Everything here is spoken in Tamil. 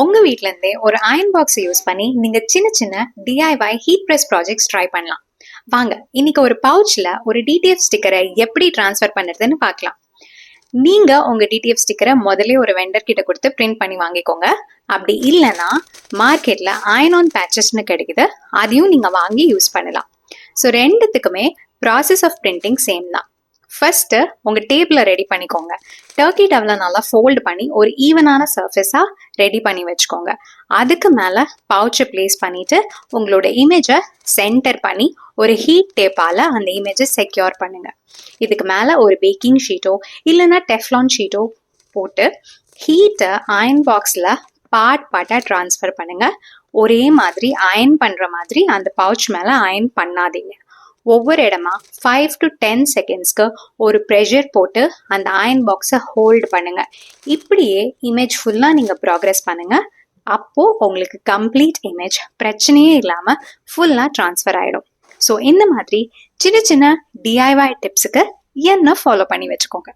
உங்கள் வீட்டிலேருந்தே ஒரு அயன் பாக்ஸை யூஸ் பண்ணி நீங்கள் சின்ன சின்ன DIY heat press projects try பண்ணலாம். வாங்க இன்னைக்கு ஒரு பவுச்சில் ஒரு டிடிஎஃப் ஸ்டிக்கரை எப்படி ட்ரான்ஸ்ஃபர் பண்ணுறதுன்னு பார்க்கலாம். நீங்கள் உங்கள் டிடிஎஃப் ஸ்டிக்கரை முதல்ல ஒரு வெண்டர் கிட்ட கொடுத்து பிரிண்ட் பண்ணி வாங்கிக்கோங்க. அப்படி இல்லைன்னா மார்க்கெட்டில் அயன் பேட்சஸ்னு கிடைக்குது, அதையும் நீங்கள் வாங்கி யூஸ் பண்ணலாம். ஸோ ரெண்டுத்துக்குமே ப்ராசஸ் ஆஃப் பிரிண்டிங் சேம் தான். ஃபர்ஸ்ட்டு உங்கள் டேபிளை ரெடி பண்ணிக்கோங்க. டர்க்கி டவலை நல்லா ஃபோல்டு பண்ணி ஒரு ஈவனான சர்ஃபேஸாக ரெடி பண்ணி வச்சுக்கோங்க. அதுக்கு மேலே பவுச்சை ப்ளேஸ் பண்ணிவிட்டு உங்களோட இமேஜை சென்டர் பண்ணி ஒரு ஹீட் டேப்பால் அந்த இமேஜை செக்யூர் பண்ணுங்கள். இதுக்கு மேலே ஒரு பேக்கிங் ஷீட்டோ இல்லைன்னா டெஃப்லான் ஷீட்டோ போட்டு ஹீட்டை அயன் பாக்ஸில் பார்ட்டாக ட்ரான்ஸ்ஃபர் பண்ணுங்கள். ஒரே மாதிரி அயன் பண்ணுற மாதிரி அந்த பவுச் மேலே அயன் பண்ணாதீங்க. ஒவ்வொரு இடமா 5 to 10 செகண்ட்ஸ்க்கு ஒரு ப்ரெஷர் போட்டு அந்த அயன் பாக்ஸை ஹோல்டு பண்ணுங்க. இப்படியே இமேஜ் ஃபுல்லாக நீங்கள் ப்ராக்ரெஸ் பண்ணுங்க. அப்போது உங்களுக்கு கம்ப்ளீட் இமேஜ் பிரச்சனையே இல்லாமல் ஃபுல்லாக ட்ரான்ஸ்ஃபர் ஆகிடும். ஸோ இந்த மாதிரி சின்ன சின்ன டிஐஒய் டிப்ஸுக்கு என்ன ஃபாலோ பண்ணி வச்சுக்கோங்க.